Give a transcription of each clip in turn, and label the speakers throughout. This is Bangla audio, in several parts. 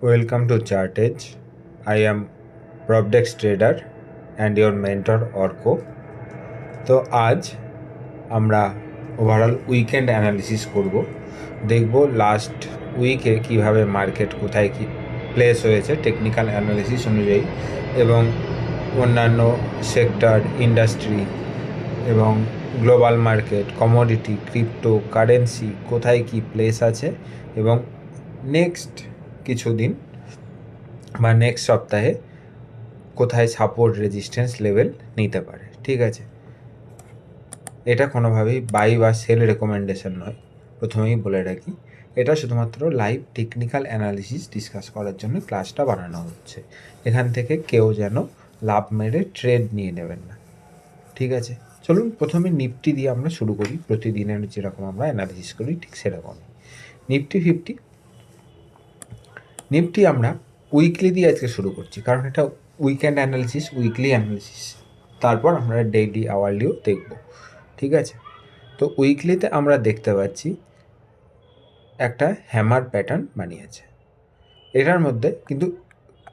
Speaker 1: Welcome to Chartage. I am Propdex Trader and your mentor Orko. তো আজ আমরা ওভারঅল উইকেন্ড অ্যানালিসিস করব, দেখব লাস্ট উইকে কিভাবে মার্কেট কোথায় কি প্লেস হয়েছে টেকনিক্যাল অ্যানালিসিস অনুযায়ী, এবং অন্যান্য সেক্টর, ইন্ডাস্ট্রি এবং global market, commodity, crypto currency কোথায় কি প্লেস আছে, এবং নেক্সট কিছুদিন বা নেক্সট সপ্তাহে কোথায় সাপোর্ট রেজিস্ট্যান্স লেভেল নিতে পারে। ঠিক আছে, এটা কোনোভাবেই বাই বা সেল রেকমেন্ডেশন নয়, প্রথমেই বলে রাখি। এটা শুধুমাত্র লাইভ টেকনিক্যাল অ্যানালিসিস ডিসকাস করার জন্য ক্লাসটা বানানো হচ্ছে। এখান থেকে কেউ যেন লাভ মেরে ট্রেড নিয়ে নেবেন না। ঠিক আছে, চলুন প্রথমে নিফটি দিয়ে আমরা শুরু করি। প্রতিদিনের যেরকম আমরা অ্যানালিসিস করি ঠিক সেরকমই নিফটি আমরা উইকলি দিয়ে আজকে শুরু করছি, কারণ এটা উইকেন্ড অ্যানালিসিস, উইকলি অ্যানালিসিস, তারপর আমরা ডেইলি আওয়ারলিও দেখব। ঠিক আছে, তো উইকলিতে আমরা দেখতে পাচ্ছি একটা হ্যামার প্যাটার্ন বানিয়েছে। এটার মধ্যে কিন্তু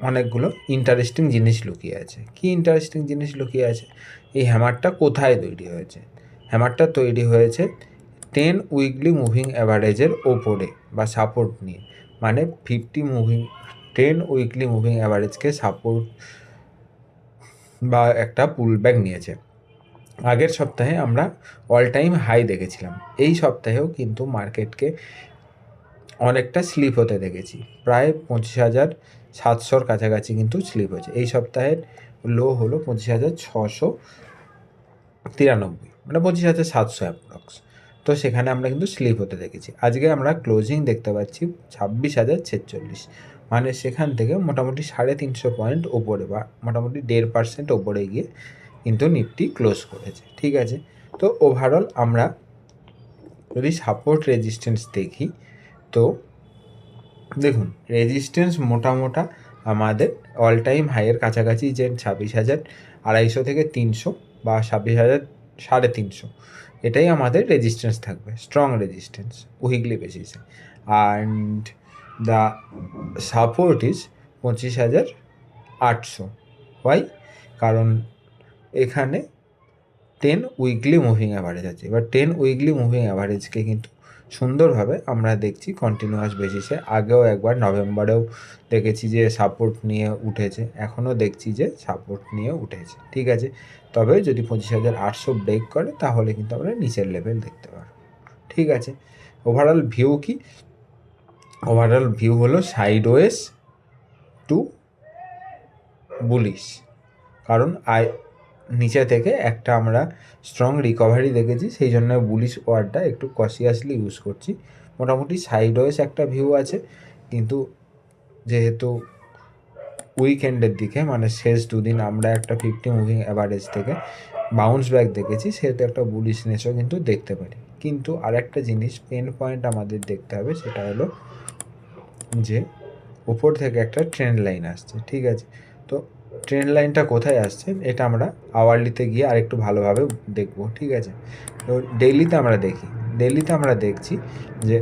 Speaker 1: অনেকগুলো ইন্টারেস্টিং জিনিস লুকিয়ে আছে। কি ইন্টারেস্টিং জিনিস লুকিয়ে আছে? এই হ্যামারটা কোথায় তৈরি হয়েছে? হ্যামারটা তৈরি হয়েছে 10 উইকলি মুভিং অ্যাভারেজের ওপরে বা সাপোর্ট নিয়ে, মানে 10 উইকলি মুভিং অ্যাভারেজকে সাপোর্ট বা একটা পুলব্যাক নিয়েছে। আগের সপ্তাহে আমরা অল টাইম হাই দেখেছিলাম, এই সপ্তাহেও কিন্তু মার্কেটকে অনেকটা স্লিপ হতে দেখেছি। প্রায় 25,700 কাছাকাছি কিন্তু স্লিপ হয়েছে। এই সপ্তাহের লো হলো 25,693, মানে 25,700 অ্যাপ্রক্স। তো সেখানে আমরা কিন্তু স্লিপ হতে দেখেছি। আজকে আমরা ক্লোজিং দেখতে পাচ্ছি 26,046, মানে সেখান থেকে মোটামুটি 350 পয়েন্ট ওপরে বা মোটামুটি 1.5% ওপরে গিয়ে কিন্তু নিফটি ক্লোজ করেছে। ঠিক আছে, তো ওভারঅল আমরা যদি সাপোর্ট রেজিস্ট্যান্স দেখি, তো দেখুন রেজিস্ট্যান্স মোটা আমাদের অল টাইম হাইয়ের কাছাকাছি, যে 26,250 থেকে 300 বা 26,350, এটাই আমাদের রেজিস্ট্যান্স থাকবে, স্ট্রং রেজিস্ট্যান্স উইকলি বেসিসে। And the support is 25,800। Why? কারণ এখানে 10 উইকলি মুভিং অ্যাভারেজ আছে। এবার 10 উইকলি মুভিং অ্যাভারেজকে কিন্তু সুন্দরভাবে আমরা দেখছি কন্টিনিউয়াস বেসিসে। আগেও একবার নভেম্বরেও দেখেছি যে সাপোর্ট নিয়ে উঠেছে, এখনও দেখছি যে সাপোর্ট নিয়ে উঠেছে। ঠিক আছে, তবে যদি 25,800 ব্রেক করে তাহলে কিন্তু আমরা নিচের লেভেল দেখতে পারবো। ঠিক আছে, ওভারঅল ভিউ কি? ওভারঅল ভিউ হলো সাইডওয়েজ টু বুলিশ, কারণ নিচে থেকে একটা আমরা স্ট্রং রিকভারি দেখেছি, সেই জন্য বুলিশ ওয়ার্ডটা একটু কশিয়াসলি ইউজ করছি। মোটামুটি সাইডওয়েজ একটা ভিউ আছে, কিন্তু যেহেতু উইকেন্ডের দিকে মানে শেষ দুদিন আমরা একটা 50 মুভিং অ্যাভারেজ থেকে বাউন্স ব্যাক দেখেছি, সেহেতু একটা বুলিশনেসও কিন্তু দেখতে পারি। কিন্তু আর একটা জিনিস পেন পয়েন্ট আমাদের দেখতে হবে, সেটা হলো যে উপর থেকে একটা ট্রেন্ড লাইন আসছে। ঠিক আছে, তো ট্রেন্ড লাইনটা কোথায় আসছে এটা আমরা আওয়ারলিতে গিয়ে আরেকটু ভালোভাবে দেখব। ঠিক আছে, তো ডেইলিতে আমরা দেখছি যে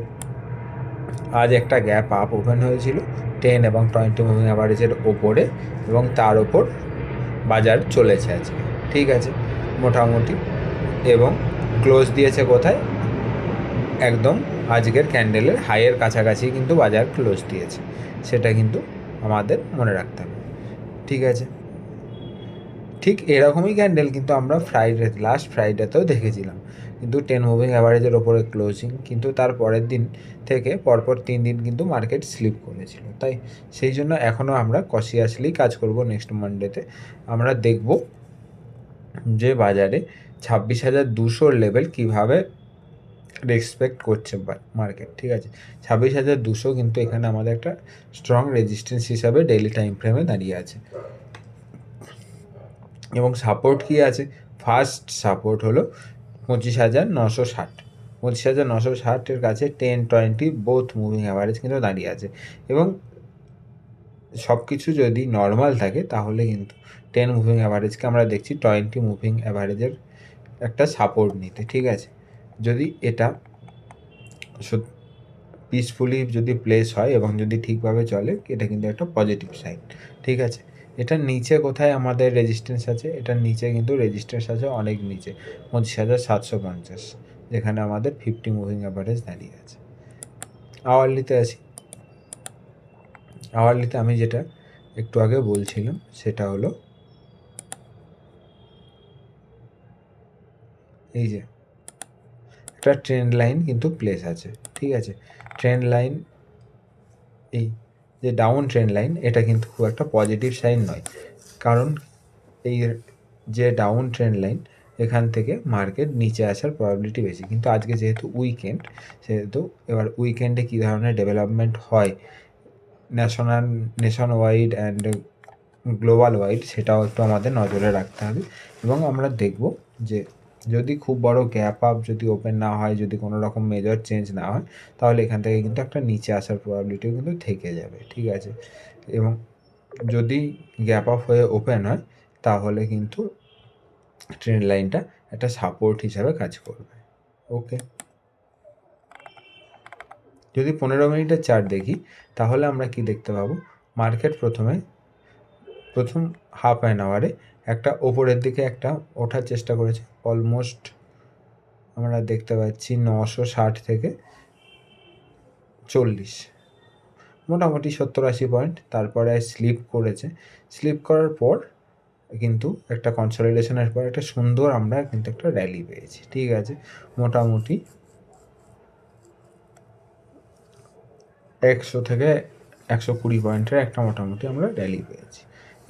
Speaker 1: আজ একটা গ্যাপ আপ ওপেন হয়েছিল 10 এবং 20 মুভিং অ্যাভারেজের ওপরে, এবং তার ওপর বাজার চলেছে আজকে। ঠিক আছে, মোটামুটি, এবং ক্লোজ দিয়েছে কোথায়? একদম আজকের ক্যান্ডেলের হাইয়ের কাছাকাছি কিন্তু বাজার ক্লোজ দিয়েছে, সেটা কিন্তু আমাদের মনে রাখতে হবে। ঠিক আছে, ঠিক এরকমই ক্যান্ডেল কিন্তু আমরা লাস্ট ফ্রাইডেতেও দেখেছিলাম, কিন্তু 10 মুভিং অ্যাভারেজের ওপরে ক্লোজিং, কিন্তু তার পরের দিন থেকে পরপর 3 দিন কিন্তু মার্কেট স্লিপ করেছিল। তাই সেই জন্য এখনও আমরা কশিয়াসলি কাজ করব। নেক্সট মানডেতে আমরা দেখব যে বাজারে 26,200 লেভেল কীভাবে রেসপেক্ট করছে মার্কেট। ঠিক আছে, 26,200 কিন্তু এখানে আমাদের একটা স্ট্রং রেজিস্ট্যান্স হিসাবে ডেইলি টাইম ফ্রেমে দাঁড়িয়ে আছে। এবং সাপোর্ট কী আছে? ফার্স্ট সাপোর্ট হলো 25,960। 25,960-এর কাছে 10, 20 বোথ মুভিং অ্যাভারেজ কিন্তু দাঁড়িয়ে আছে, এবং সব কিছু যদি নর্মাল থাকে তাহলে কিন্তু 10 মুভিং অ্যাভারেজকে আমরা দেখছি 20 মুভিং অ্যাভারেজের একটা সাপোর্ট নিতে। ঠিক আছে, যদি এটা পিসফুলি যদি প্লেস হয় এবং যদি ঠিকভাবে চলে, এটা কিন্তু একটা পজিটিভ সাইন। ঠিক আছে, এটার নিচে কোথায় আমাদের রেজিস্ট্যান্স আছে? এটার নিচে কিন্তু রেজিস্ট্যান্স আছে অনেক নিচে, 25,750, যেখানে আমাদের 50 মুভিং অ্যাভারেজ দাঁড়িয়ে আছে। আওয়ারলিতে আসি। আওয়ারলিতে আমি যেটা একটু আগে বলছিলাম সেটা হলো এই যে একটা ট্রেন্ড লাইন কিন্তু প্লেস আছে। ঠিক আছে, ট্রেন্ড লাইন, এই যে ডাউন ট্রেন্ড লাইন, এটা কিন্তু খুব একটা পজিটিভ সাইন নয়, কারণ এই যে ডাউন ট্রেন্ড লাইন, এখান থেকে মার্কেট নিচে আসার প্রবাবিলিটি বেশি। কিন্তু আজকে যেহেতু উইকেন্ড, সেহেতু এবার উইকেন্ডে কী ধরনের ডেভেলপমেন্ট হয় nation wide and global wide, সেটাও একটু আমাদের নজরে রাখতে হবে। এবং আমরা দেখব যে যদি খুব বড় গ্যাপ আপ যদি ওপেন না হয়, যদি কোনো রকম মেজর চেঞ্জ না হয়, তাহলে এখান থেকে কিন্তু একটা নিচে আসার প্রবাবিলিটিও কিন্তু থেকে যাবে। ঠিক আছে, এবং যদি গ্যাপ আপ হয়ে ওপেন হয়, তাহলে কিন্তু ট্রেন্ড লাইনটা একটা সাপোর্ট হিসাবে কাজ করবে। ওকে, যদি 15 মিনিটের চার্ট দেখি, তাহলে আমরা কি দেখতে পাবো? মার্কেট প্রথম হাফ অ্যান আওয়ারে একটা ওপরের দিকে একটা ওঠার চেষ্টা করেছে, অলমোস্ট আমরা দেখতে পাচ্ছি 960 থেকে 40, মোটামুটি 70-80 পয়েন্ট। তারপরে স্লিপ করেছে, স্লিপ করার পর কিন্তু একটা কনসলিডেশনের পর একটা সুন্দর আমরা কিন্তু একটা র্যালি পেয়েছি। ঠিক আছে, মোটামুটি 100 থেকে 120 পয়েন্টের একটা মোটামুটি আমরা র্যালি পেয়েছি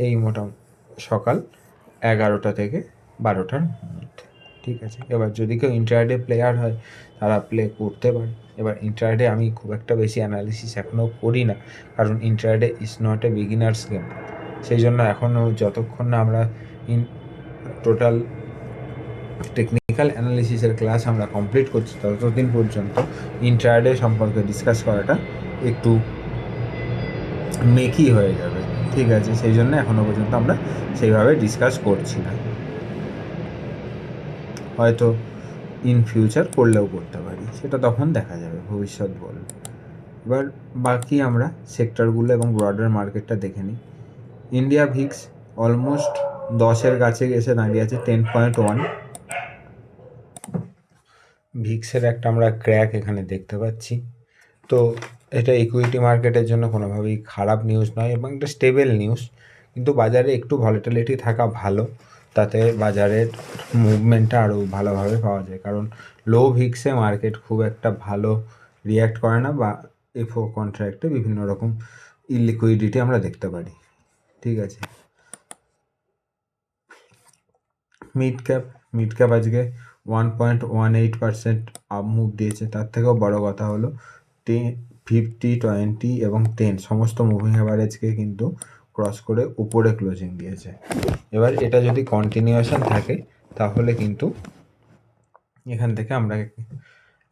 Speaker 1: এই সকাল 11টা থেকে 12টার মধ্যে। ঠিক আছে, এবার যদি কেউ ইন্ট্রাডে প্লেয়ার হয়, তারা প্লে করতে পারে। এবার ইন্ট্রাডে আমি খুব একটা বেশি অ্যানালিসিস এখনও করি না, কারণ intraday is not a beginners game. সেই জন্য এখনও যতক্ষণ না আমরা টোটাল টেকনিক্যাল অ্যানালিসিসের ক্লাস আমরা কমপ্লিট করছি, ততদিন পর্যন্ত ইন্ট্রাডে সম্পর্কে ডিসকাস করাটা একটু মেকি হয়ে যাবে। ঠিক আছে, সেই জন্য এখনও পর্যন্ত আমরা সেইভাবে ডিসকাস করছি না, হয়তো ইন ফিউচার করলেও করতে পারি, সেটা তখন দেখা যাবে, ভবিষ্যৎ বলবে। এবার বাকি আমরা সেক্টরগুলো এবং ব্রডার মার্কেটটা দেখে নিই। ইন্ডিয়া ভিক্স অলমোস্ট 10-এর কাছে এসে দাঁড়িয়ে আছে, 10.1। ভিক্সের একটা আমরা ক্র্যাক এখানে দেখতে পাচ্ছি। তো এটা ইকুইটি মার্কেটের জন্য কোনোভাবেই খারাপ নিউজ নয় এবং একটা স্টেবল নিউজ, কিন্তু বাজারে একটু ভলিটিলিটি থাকা ভালো, তাতে বাজারের মুভমেন্টটা আরও ভালোভাবে পাওয়া যায়। কারণ লো ভিক্সে মার্কেট খুব একটা ভালো রিয়্যাক্ট করে না, বা এফও কন্ট্রাক্টে বিভিন্ন রকম ইলিকুইডিটি আমরা দেখতে পারি। ঠিক আছে, মিড ক্যাপ আজকে 1.18% আপ মুভ দিয়েছে। তার থেকেও বড় কথা হলো 50, 20 এবং 10 সমস্ত মুভিং অ্যাভারেজকে কিন্তু ক্রস করে উপরে ক্লোজিং দিয়েছে। এবার এটা যদি কন্টিনিউয়েশন থাকে, তাহলে কিন্তু এখান থেকে আমরা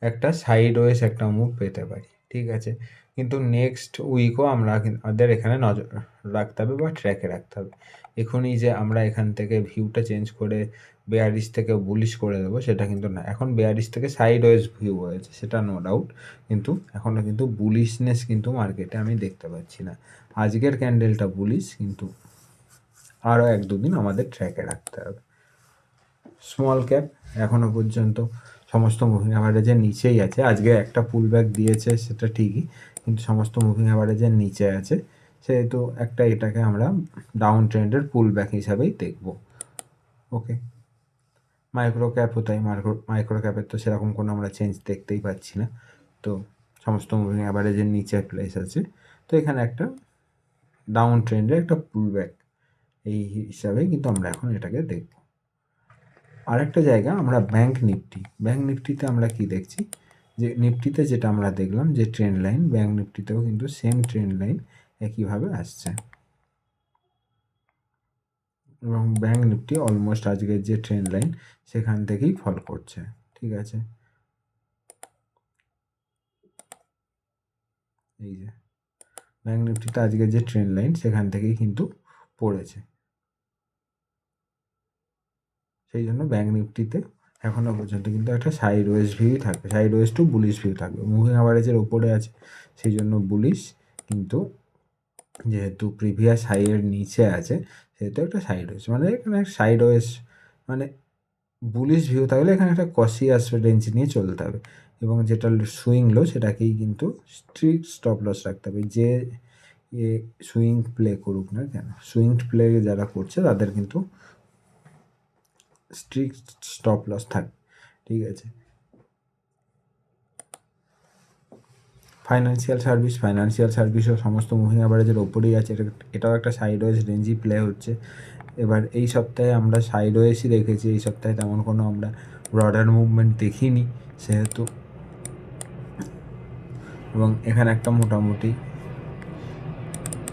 Speaker 1: একটা সাইডওয়েজ একটা মুভ পেতে পারি। ঠিক আছে, কিন্তু নেক্সট উইকও আমাদের এখানে নজর রাখতে হবে বা ট্র্যাকে রাখতে হবে। এখনই যে আমরা এখান থেকে ভিউটা চেঞ্জ করে বেয়ারিশ থেকে বুলিশ করে দেবো, সেটা কিন্তু না। এখন বেয়ারিশ থেকে সাইডওয়েজ ভিউ হয়েছে, সেটা নো ডাউট, কিন্তু এখনও কিন্তু বুলিশনেস কিন্তু মার্কেটে আমি দেখতে পাচ্ছি না। আজকের ক্যান্ডেলটা বুলিশ, কিন্তু আরও 1-2 দিন আমাদের ট্র্যাকে রাখতে হবে। স্মল ক্যাপ এখনও পর্যন্ত সমস্ত মুভিং অ্যাভারেজের নিচেই আছে। আজকে একটা পুল ব্যাক দিয়েছে, সেটা ঠিকই, কিন্তু সমস্ত মুভিং অ্যাভারেজের নিচে আছে, সেহেতু এটাকে আমরা ডাউন ট্রেন্ডের পুল ব্যাক হিসাবেই দেখব। ওকে, মাইক্রো ক্যাপও তাই। মাইক্রো ক্যাপের তো সেরকম কোনো আমরা চেঞ্জ দেখতেই পাচ্ছি না, তো সমস্ত মুভিং অ্যাভারেজের নিচে প্লেস আছে। তো এখানে একটা ডাউন ট্রেন্ডের একটা পুল ব্যাক এই হিসাবেই কিন্তু আমরা এখন এটাকে দেখব। আরেকটা জায়গা আমরা ব্যাঙ্ক নিফটিতে আমরা কি দেখছি, যে নিফটিতে যেটা আমরা দেখলাম যে ট্রেন্ড লাইন, ব্যাঙ্ক নিফটিতেও কিন্তু সেম ট্রেন্ড লাইন একইভাবে আসছে, এবং ব্যাঙ্ক নিফটি অলমোস্ট আজকের যে ট্রেন্ড লাইন সেখান থেকেই ফল করছে। ঠিক আছে, এই যে ব্যাঙ্ক নিফটিতে আজকের যে ট্রেন্ড লাইন সেখান থেকেই কিন্তু পড়েছে, সেই জন্য ব্যাঙ্ক নিফটিতে এখনও পর্যন্ত কিন্তু একটা সাইড ওয়েজ ভিউ থাকবে, side ways to bullish view থাকবে। মুভিং অ্যাভারেজের ওপরে আছে সেই জন্য বুলিশ, কিন্তু যেহেতু প্রিভিয়াস হাইয়ের নিচে আছে সেহেতু একটা সাইড ওয়েজ, মানে এখানে সাইড ওয়েজ মানে বুলিশ ভিউ থাকলে এখানে একটা কসিয়াস রেঞ্জ নিয়ে চলতে হবে, এবং যেটা সুইং লো সেটাকেই কিন্তু স্ট্রিক্ট স্টপ লস রাখতে হবে। যে সুইং প্লে করুক না কেন, সুইং প্লে যারা করছে তাদের কিন্তু স্ট্রিক্ট স্টপ লস থাকে, ঠিক আছে। ফাইন্যান্সিয়াল সার্ভিসও সমস্ত মুভিং অ্যাভারেজের ওপরেই আছে, এটাও একটা সাইড ওয়েজ রেঞ্জই প্লে হচ্ছে। এবার এই সপ্তাহে আমরা সাইড ওয়েজই দেখেছি, এই সপ্তাহে তেমন কোনো আমরা ব্রডার মুভমেন্ট দেখিনি সেহেতু, এবং এখানে একটা মোটামুটি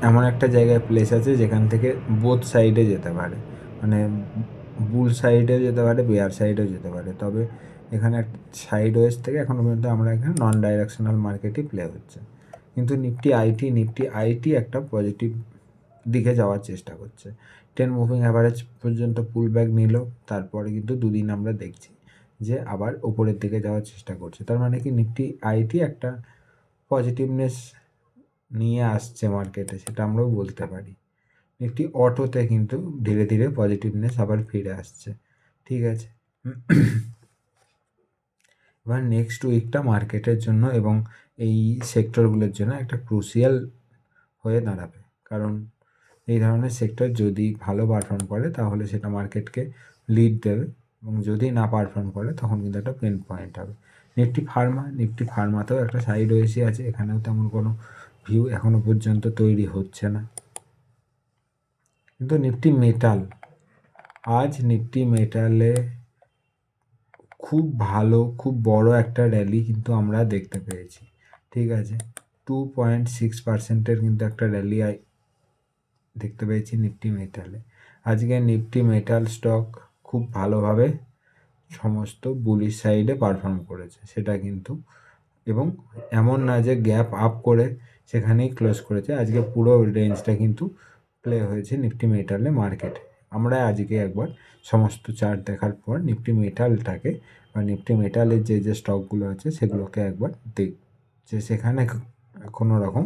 Speaker 1: এমন একটা জায়গায় প্লেস আছে যেখান থেকে বোথ সাইডে যেতে পারে, মানে বুল সাইডেও যেতে পারে, বেয়ার সাইডেও যেতে পারে। তবে এখানে সাইড ওয়েজ থেকে এখনও পর্যন্ত আমরা এখানে নন ডাইরেকশনাল মার্কেটই প্লে হচ্ছে, কিন্তু নিফটি আইটি একটা পজিটিভ দিকে যাওয়ার চেষ্টা করছে। 10 মুভিং অ্যাভারেজ পর্যন্ত পুল ব্যাক নিল, তারপরে কিন্তু দুদিন আমরা দেখছি যে আবার ওপরের দিকে যাওয়ার চেষ্টা করছে। তার মানে কি নিফটি আইটি একটা পজিটিভনেস নিয়ে আসছে মার্কেটে, সেটা আমরাও বলতে পারি। নিফটি অটোতে কিন্তু ধীরে ধীরে পজিটিভনেস আবার ফিরে আসছে, ঠিক আছে। এবার নেক্সট উইকটা মার্কেটের জন্য এবং এই সেক্টরগুলোর জন্য একটা ক্রুশিয়াল হয়ে দাঁড়াবে, কারণ এই ধরনের সেক্টর যদি ভালো পারফর্ম করে তাহলে সেটা মার্কেটকে লিড দেবে, এবং যদি না পারফর্ম করে তখন কিন্তু একটা পেন পয়েন্ট হবে। নিফটি ফার্মাতেও একটা সাইড ওয়েসই আছে, এখানেও তেমন কোনো ভিউ এখনও পর্যন্ত তৈরি হচ্ছে না। কিন্তু আজ নিফটি মেটালে খুব ভালো, খুব বড় একটা র্যালি কিন্তু আমরা দেখতে পেয়েছি, ঠিক আছে। 2.6%-এর কিন্তু একটা র্যালি দেখতে পেয়েছি নিফটি মেটালে। আজকে নিফটি মেটাল স্টক খুব ভালোভাবে সমস্ত বুলিশ সাইডে পারফর্ম করেছে সেটা কিন্তু, এবং এমন না যে গ্যাপ আপ করে সেখানেই ক্লোজ করেছে, আজকে পুরো রেঞ্জটা কিন্তু প্লে হয়েছে নিফটি মেটালে মার্কেটে। আমরা আজকে একবার সমস্ত চার্ট দেখার পর নিফটি মেটালটাকে বা নিফটি মেটালের যে স্টকগুলো আছে সেগুলোকে একবার দেখ, যে সেখানে কোনো রকম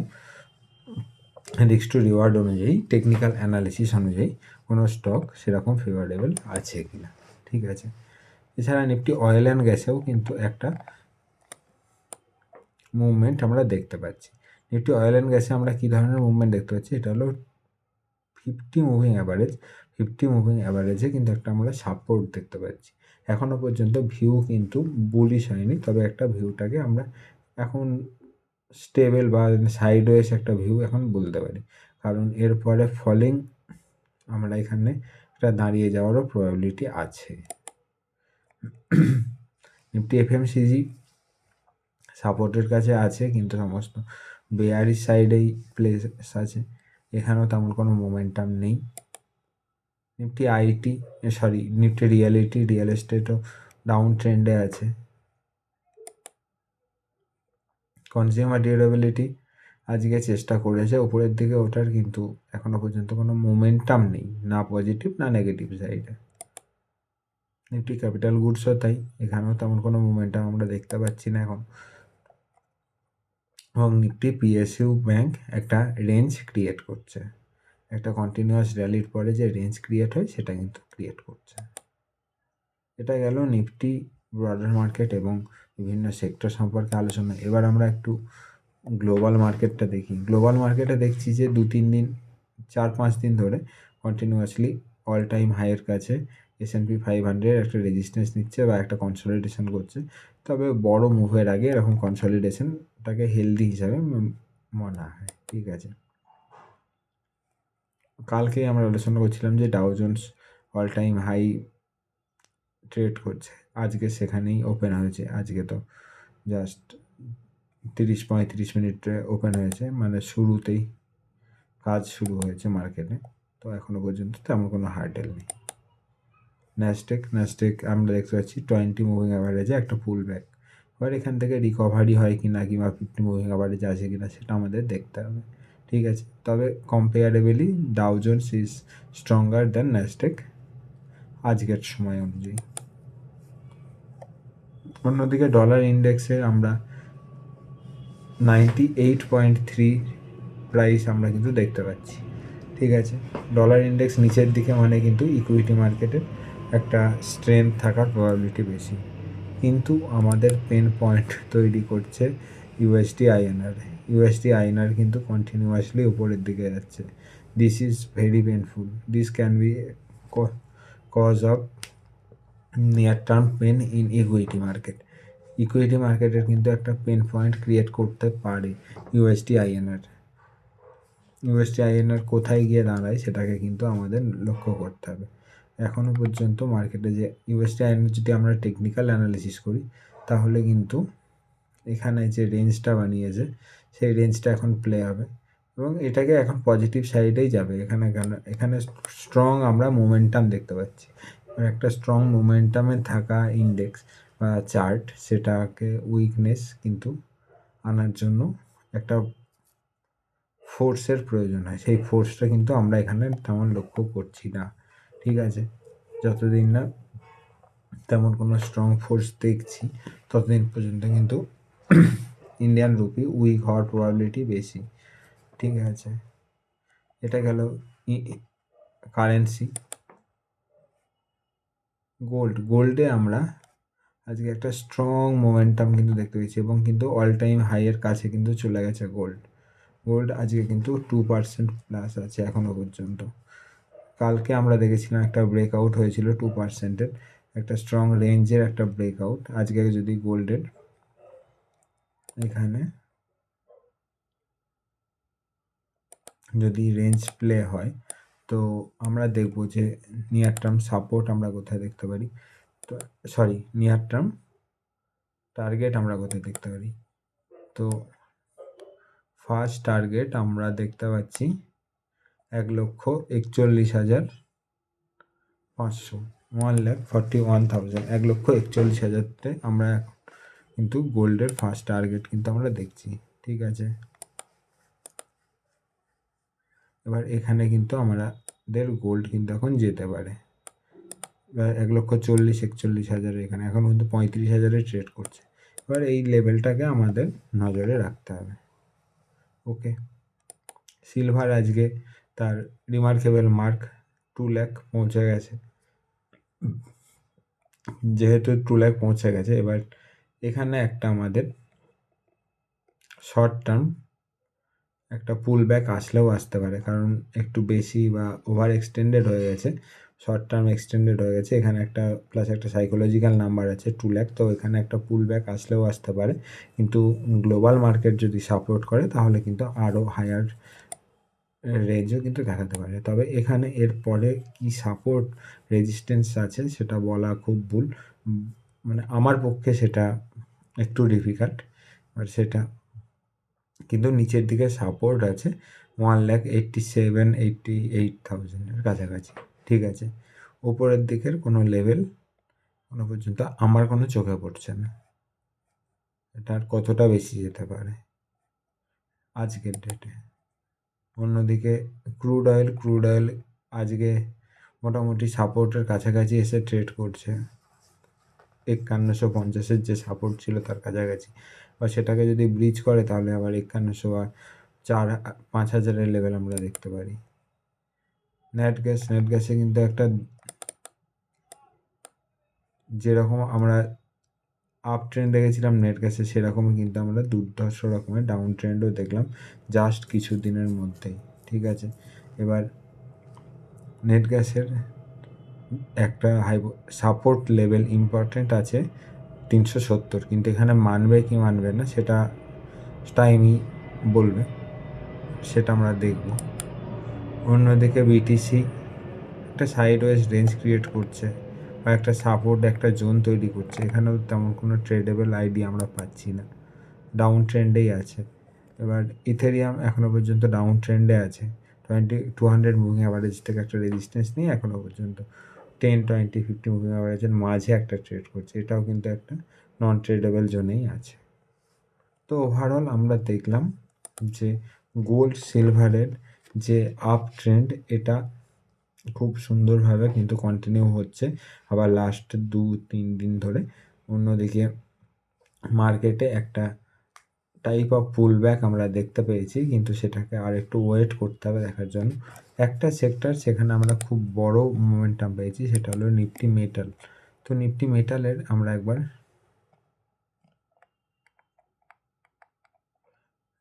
Speaker 1: রিস্ক টু রিওয়ার্ড অনুযায়ী, টেকনিক্যাল অ্যানালিসিস অনুযায়ী কোনো স্টক সেরকম ফেভারেবল আছে কিনা, ঠিক আছে। এছাড়া নিফটি অয়েল অ্যান্ড গ্যাসেও কিন্তু একটা মুভমেন্ট আমরা দেখতে পাচ্ছি। নিফটি অয়েল অ্যান্ড গ্যাসে আমরা কী ধরনের মুভমেন্ট দেখতে পাচ্ছি, এটা হলো 50 মুভিং অ্যাভারেজে কিন্তু একটা আমরা সাপোর্ট দেখতে পাচ্ছি। এখনও পর্যন্ত ভিউ কিন্তু বুলিশ হয়নি, তবে একটা ভিউটাকে আমরা এখন স্টেবল বা সাইডওয়েজ একটা ভিউ এখন বলতে পারি, কারণ এরপরে ফলিং আমরা এখানে একটা দাঁড়িয়ে যাওয়ারও প্রবাবিলিটি আছে। নিফটি এফএমসিজি সাপোর্টের কাছে আছে, কিন্তু সমস্ত বেয়ারিশ সাইডেই প্লেস আছে, এখানেও তেমন কোনো মোমেন্টাম নেই। নিফটি রিয়েল এস্টেটও ডাউন ট্রেন্ডে আছে। কনজিউমার ডিউরেবিলিটি আজকে চেষ্টা করেছে উপরের দিকে ওঠার, কিন্তু এখনও পর্যন্ত কোনো মোমেন্টাম নেই, না পজিটিভ না নেগেটিভ সাইডে। নিফটি ক্যাপিটাল গুডসও তাই, এখানেও তেমন কোনো মোমেন্টাম আমরা দেখতে পাচ্ছি না এখন। এবং নিফটি পিএসইউ ব্যাংক একটা রেঞ্জ ক্রিয়েট করছে, একটা কন্টিনিউয়াস র্যালির পরে যে রেঞ্জ ক্রিয়েট হয় সেটা কিন্তু ক্রিয়েট করছে। এটা গেল নিফটি ব্রডার মার্কেট এবং বিভিন্ন সেক্টর সম্পর্কে আলোচনা। এবার আমরা একটু গ্লোবাল মার্কেটটা দেখি। গ্লোবাল মার্কেটে দেখছি যে 4-5 দিন ধরে কন্টিনিউয়াসলি অল টাইম হাইয়ের কাছে S&P 500 একটা রেজিস্ট্যান্স নিচ্ছে বা একটা কনসলিডেশন করছে, তবে বড় মুভের আগে এরকম কনসলিডেশনটাকে হেলদি হিসাবে মনে হয়, ঠিক আছে। কালকেই আমরা আলোচনা করছিলাম যে Dow Jones all time high trade করছে, আজকে সেখানেই ওপেন হয়েছে। আজকে তো জাস্ট 30-35 মিনিটে ওপেন হয়েছে, মানে শুরুতেই কাজ শুরু হয়েছে মার্কেটে, তো এখনও পর্যন্ত তেমন কোনো হার্ডেল নেই। ন্যাসডেক আমরা দেখতে পাচ্ছি 20 মুভিং অ্যাভারেজে একটা পুল ব্যাক, এবার এখান থেকে রিকভারি হয় কি না, কিংবা 50 মুভিং অ্যাভারেজ আছে কি না সেটা আমাদের দেখতে হবে, ঠিক আছে। তবে comparably Dow Jones is stronger than Nasdaq আজকের সময় অনুযায়ী। অন্যদিকে ডলার ইন্ডেক্সে আমরা 98.3 প্রাইস আমরা কিন্তু দেখতে পাচ্ছি। ঠিক আছে, ডলার ইন্ডেক্স নিচের দিকে মানে কিন্তু ইকুইটি মার্কেটের একটা স্ট্রেংথ থাকার প্রবাবিলিটি বেশি। কিন্তু আমাদের পেন পয়েন্ট তৈরি করছে ইউএসডি আইএনআর। ইউএসডি আইএনআর কিন্তু কন্টিনিউয়াসলি উপরের দিকে যাচ্ছে। This is very painful. This can be cause of near term pain in equity market. Equity মার্কেটের কিন্তু একটা পেন পয়েন্ট ক্রিয়েট করতে পারে ইউএসডি আইএনআর। ইউএসডি আইএনআর কোথায় গিয়ে দাঁড়ায় সেটাকে কিন্তু আমাদের লক্ষ্য করতে হবে। এখনও পর্যন্ত মার্কেটে যে ইউএসডি আইএনআর যদি আমরা টেকনিক্যাল অ্যানালিসিস করি তাহলে কিন্তু এখানে যে রেঞ্জটা বানিয়েছে সেই রেঞ্জটা এখন প্লে হবে এবং এটাকে এখন পজিটিভ সাইডেই যাবে। এখানে স্ট্রং আমরা মোমেন্টাম দেখতে পাচ্ছি। একটা স্ট্রং মোমেন্টামে থাকা ইন্ডেক্স বা চার্ট সেটাকে উইকনেস কিন্তু আনার জন্য একটা ফোর্সের প্রয়োজন হয়। সেই ফোর্সটা কিন্তু আমরা এখানে তেমন লক্ষ্য করছি না। ঠিক আছে, যতদিন না তেমন কোনো স্ট্রং ফোর্স দেখছি ততদিন পর্যন্ত কিন্তু ইন্ডিয়ান রুপি উইক হওয়ার প্রবাবিলিটি বেশি। ঠিক আছে, এটা গেল কারেন্সি। গোল্ডে আমরা আজকে একটা স্ট্রং মোমেন্টাম কিন্তু দেখতে পেয়েছি এবং কিন্তু অল টাইম হাইয়ের কাছে কিন্তু চলে গেছে গোল্ড আজকে কিন্তু 2% প্লাস আছে এখনও পর্যন্ত। কালকে আমরা দেখেছিলাম একটা ব্রেকআউট হয়েছিল 2%-এর, একটা স্ট্রং রেঞ্জের একটা ব্রেকআউট। আজকে যদি গোল্ডের এখানে যদি রেঞ্জ প্লে হয় তো আমরা দেখব যে নিয়ার টার্ম সাপোর্ট আমরা কোথায় দেখতে পারি, তো নিয়ার টার্ম টার্গেট আমরা কোথায় দেখতে পারি। তো ফার্স্ট টার্গেট আমরা দেখতে পাচ্ছি 1,41,500, 1,41,000, 1,41,000-তে আমরা কিন্তু গোল্ডের ফার্স্ট টার্গেট কিন্তু আমরা দেখছি। ঠিক আছে, এবার এখানে কিন্তু আমাদের গোল্ড কিন্তু এখন যেতে পারে। এবার 1,40,41,000 এখানে এখন কিন্তু 35,000-এ ট্রেড করছে। এবার এই লেভেলটাকে আমাদের নজরে রাখতে হবে। ওকে, সিলভার আজকে তার রিমার্কেবল মার্ক 2 লাখ পৌঁছে গেছে। যেহেতু 2 লাখ পৌঁছে গেছে, এবার এখানে একটা আমাদের শর্ট টার্ম একটা পুল ব্যাক আসলেও আসতে পারে, কারণ একটু বেশি বা ওভার এক্সটেন্ডেড হয়ে গেছে, শর্ট টার্ম এক্সটেন্ডেড হয়ে গেছে। এখানে একটা প্লাস একটা সাইকোলজিক্যাল নাম্বার আছে 2 লাখ, তো এখানে একটা পুল ব্যাক আসলেও আসতে পারে। কিন্তু গ্লোবাল মার্কেট যদি সাপোর্ট করে তাহলে কিন্তু আরও হায়ার রেঞ্জও কিন্তু দেখাতে পারে। তবে এখানে এর পরে কি সাপোর্ট রেজিস্ট্যান্স আছে সেটা বলা খুব ভুল, মানে আমার পক্ষে সেটা একটু ডিফিকাল্ট। আর সেটা কিন্তু নিচের দিকে সাপোর্ট আছে 1,87,88,000-এর কাছাকাছি। ঠিক আছে, উপরের দিকের কোনো লেভেল কোনো পর্যন্ত আমার কোনো চোখে পড়ছে না। এটা আর কতটা বেশি যেতে পারে আজকের ডেটে। অন্যদিকে ক্রুড অয়েল আজকে মোটামুটি সাপোর্টের কাছাকাছি এসে ট্রেড করছে। 5150-এর যে সাপোর্ট ছিল তার কাছাকাছি, বা সেটাকে যদি ব্রিজ করে তাহলে আবার 5100 বা 4-5,000-এর লেভেল আমরা দেখতে পারি। নেট গ্যাসে কিন্তু একটা যেরকম আমরা আপ ট্রেন্ড দেখেছিলাম নেট গ্যাসে, সেরকমই কিন্তু আমরা দুর্ধর্ষ রকমের ডাউন ট্রেন্ডও দেখলাম জাস্ট কিছু দিনের মধ্যেই। ঠিক আছে, এবার নেট গ্যাসের একটা সাপোর্ট লেভেল ইম্পর্টেন্ট আছে 370, কিন্তু এখানে মানবে কি মানবে না সেটা টাইমই বলবে, সেটা আমরা দেখব। অন্যদিকে বিটিসি একটা সাইডওয়েজ রেঞ্জ ক্রিয়েট করছে বা একটা সাপোর্ট একটা জোন তৈরি করছে, এখানেও তেমন কোনো ট্রেডেবল আইডিয়া আমরা পাচ্ছি না, ডাউন ট্রেন্ডেই আছে। এবার ইথেরিয়াম এখনও পর্যন্ত ডাউন ট্রেন্ডে আছে, 200 মুভিং অ্যাভারেজ থেকে একটা রেজিস্ট্যান্স নিয়ে এখনও পর্যন্ত 10, 20, 50 মুভিং অ্যাভারেজের মাঝে একটা ট্রেড করছে, এটাও কিন্তু একটা নন ট্রেডেবল জোনেই আছে। তো ওভারঅল আমরা দেখলাম যে গোল্ড সিলভারের যে আপ ট্রেন্ড এটা খুব সুন্দরভাবে কিন্তু কন্টিনিউ হচ্ছে আবার লাস্ট 2-3 দিন ধরে। অন্যদিকে মার্কেটে একটা টাইপ অফ পুল ব্যাক আমরা দেখতে পেয়েছি, কিন্তু সেটাকে আর একটু ওয়েট করতে হবে দেখার জন্য। একটা সেক্টর সেখানে আমরা খুব বড় মোমেন্টাম পেয়েছি, সেটা হলো নিফটি মেটাল। তো নিফটি মেটালের আমরা একবার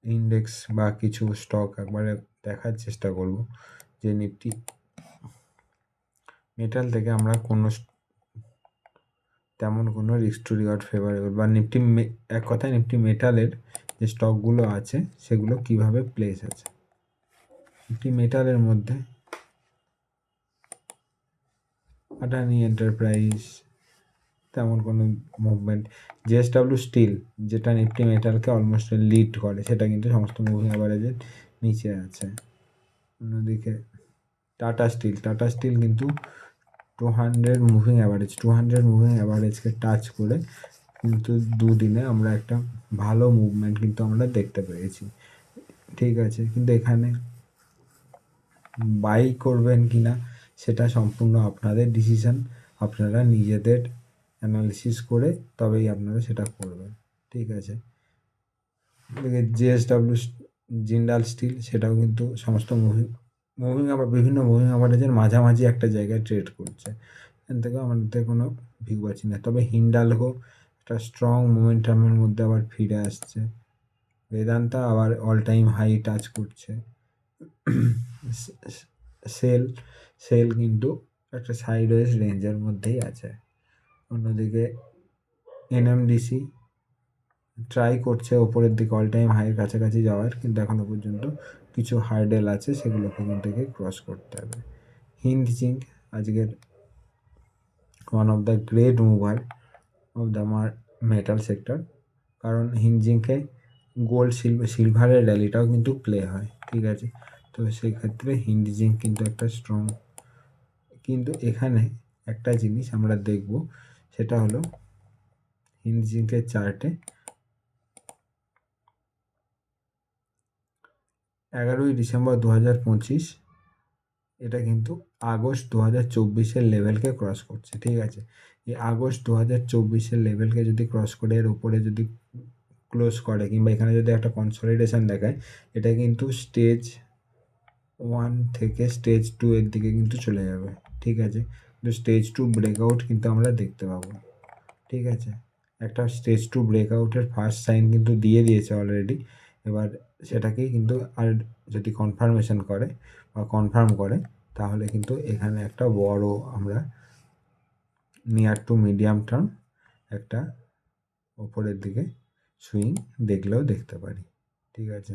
Speaker 1: ইন্ডেক্স বা কিছু স্টক একবারে দেখার চেষ্টা করব যে নিফটি মেটাল থেকে আমরা তেমন কোনো রিস্ক টু রিওয়ার্ড ফেভারেবল বা নিফটি এক কথায় নিফটি মেটালের যে স্টকগুলো আছে সেগুলো কিভাবে প্লেস আছে। নিফটি মেটালের মধ্যে আদানি এন্টারপ্রাইজ তেমন কোনো মুভমেন্ট, জেএসডব্লিউ স্টিল যেটা নিফটি মেটালকে অলমোস্ট লিড করে সেটা কিন্তু সমস্ত মুভিং অ্যাভারেজের নিচে আছে। অন্যদিকে টাটা স্টিল কিন্তু 200 মুভিং অ্যাভারেজকে টাচ করে কিন্তু দুদিনে আমরা একটা ভালো মুভমেন্ট কিন্তু আমরা দেখতে পেয়েছি। ঠিক আছে, কিন্তু এখানে বাই করবেন কি না সেটা সম্পূর্ণ আপনাদের ডিসিশন, আপনারা নিজেদের অ্যানালিসিস করে তবেই আপনারা সেটা করবেন। ঠিক আছে, জেএসডব্লিউ জিন্দাল স্টিল সেটাও কিন্তু সমস্ত বিভিন্ন মুভিং অ্যাভারেজের মাঝামাঝি একটা জায়গায় ট্রেড করছে, এখান থেকেও আমাদের কোনো ভিউ পাচ্ছি না। তবে হিন্ডালকো একটা স্ট্রং মোমেন্টামের মধ্যে আবার ফিরে আসছে, বেদান্তা আবার অল টাইম হাই টাচ করছে, সেল সেল কিন্তু একটা সাইডওয়েজ রেঞ্জের মধ্যেই আছে। অন্যদিকে এনএমডিসি ট্রাই করছে ওপরের দিকে অল টাইম হাইয়ের কাছাকাছি যাওয়ার, কিন্তু এখনও পর্যন্ত কিছু হার্ডেল আছে, সেগুলোকে কিন্তু ক্রস করতে হবে। হিন্দ জিঙ্ক আজকের one of the great mover of the metal sector, কারণ হিন্দ জিঙ্কে গোল্ড সিলভারের র্যালিটাও কিন্তু প্লে হয়। ঠিক আছে, তো সেই ক্ষেত্রে হিন্দ জিঙ্ক কিন্তু একটা স্ট্রং। কিন্তু এখানে একটা জিনিস আমরা দেখব, সেটা হলো হিন্দ জিঙ্কের চার্টে 11ই ডিসেম্বর 2025 এটা কিন্তু আগস্ট 2024-এর লেভেলকে ক্রস করছে। ঠিক আছে, এই আগস্ট 2024-এর লেভেলকে যদি ক্রস করে এর উপরে যদি ক্লোজ করে কিংবা এখানে যদি একটা কনসলিডেশন দেখায়, এটা কিন্তু স্টেজ 1 থেকে স্টেজ 2 এর দিকে কিন্তু চলে যাবে। ঠিক আছে, কিন্তু স্টেজ 2 ব্রেকআউট কিন্তু আমরা দেখতে পাবো। ঠিক আছে, একটা স্টেজ 2 ব্রেকআউটের ফার্স্ট সাইন কিন্তু দিয়ে দিয়েছে অলরেডি। এবার সেটাকেই কিন্তু আর যদি কনফার্মেশন করে বা কনফার্ম করে, তাহলে কিন্তু এখানে একটা বড় আমরা নিয়ার টু মিডিয়াম টার্ম একটা ওপরের দিকে সুইং দেখলেও দেখতে পারি। ঠিক আছে,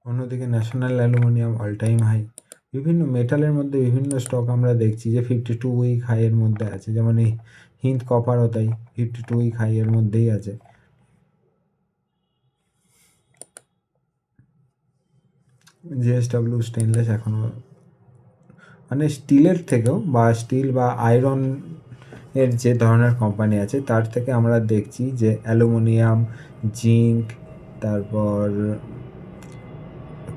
Speaker 1: অন্যদিকে National Aluminium all time high, বিভিন্ন মেটালের মধ্যে বিভিন্ন স্টক আমরা দেখছি যে 52 উইক হাইয়ের মধ্যে আছে, যেমন এই হিন্দ কপারও তাই 52 উইক হাইয়ের মধ্যেই আছে। জেএসডব্লিউ স্টেনলেস এখনও মানে স্টিলের থেকেও বা স্টিল বা আয়রন এর যে ধরনের কোম্পানি আছে তার থেকে আমরা দেখছি যে অ্যালুমিনিয়াম, জিঙ্ক, তারপর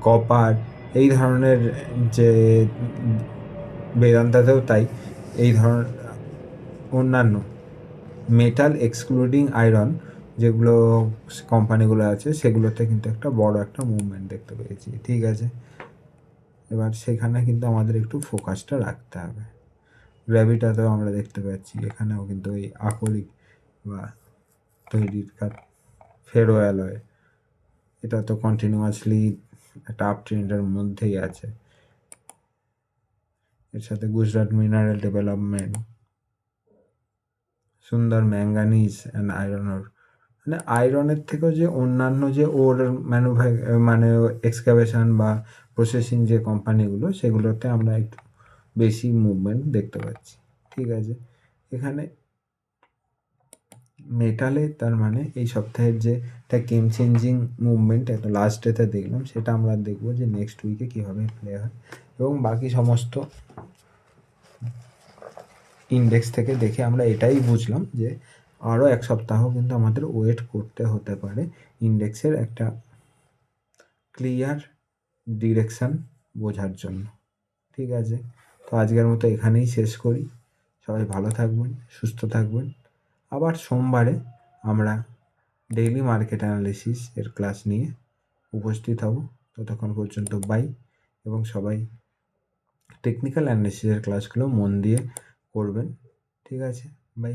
Speaker 1: কপার, এই ধরনের যে বেদান্তাতেও তাই, এই ধরনের অন্যান্য মেটাল এক্সক্লুডিং আয়রন যেগুলো কোম্পানিগুলো আছে সেগুলোতে কিন্তু একটা বড় একটা মুভমেন্ট দেখতে পেয়েছি। ঠিক আছে, এবার সেখানে কিন্তু আমাদের একটু ফোকাসটা রাখতে হবে। গ্র্যাভিটাতেও আমরা দেখতে পাচ্ছি, এখানেও কিন্তু ওই আকরিক বা তৈরির কাজ, ফেরো অ্যালয়, এটা তো কন্টিনিউয়াসলি একটা আপ ট্রেন্ডের মধ্যেই আছে। এর সাথে গুজরাট মিনারেল ডেভেলপমেন্ট, সুন্দর ম্যাঙ্গানিজ অ্যান্ড আয়রন ওর, মানে আয়রনের থেকেও যে অন্যান্য যে ওর মানে এক্সকাভেশন বা প্রসেসিং যে কোম্পানিগুলো, সেগুলোতে আমরা একটু বেশি মুভমেন্ট দেখতে পাচ্ছি। ঠিক আছে, এখানে মেটালে তার মানে এই সপ্তাহের যে একটা গেম চেঞ্জিং মুভমেন্ট একটা লাস্ট ডেতে দেখলাম, সেটা আমরা দেখব যে নেক্সট উইকে কীভাবে প্লে হয়, এবং বাকি সমস্ত ইন্ডেক্স থেকে দেখে আমরা এটাই বুঝলাম যে আরও এক সপ্তাহ কিন্তু আমাদের ওয়েট করতে হতে পারে ইন্ডেক্সের একটা ক্লিয়ার ডিরেকশান বোঝার জন্য। ঠিক আছে, তো আজকের মতো এখানেই শেষ করি। সবাই ভালো থাকবেন, সুস্থ থাকবেন। আবার সোমবারে আমরা ডেইলি মার্কেট অ্যানালিসিস এর ক্লাস নিয়ে উপস্থিত হব। ততক্ষণ পর্যন্ত বাই, এবং সবাই টেকনিক্যাল অ্যানালিসিসের ক্লাসগুলো মন দিয়ে করবেন। ঠিক আছে, বাই।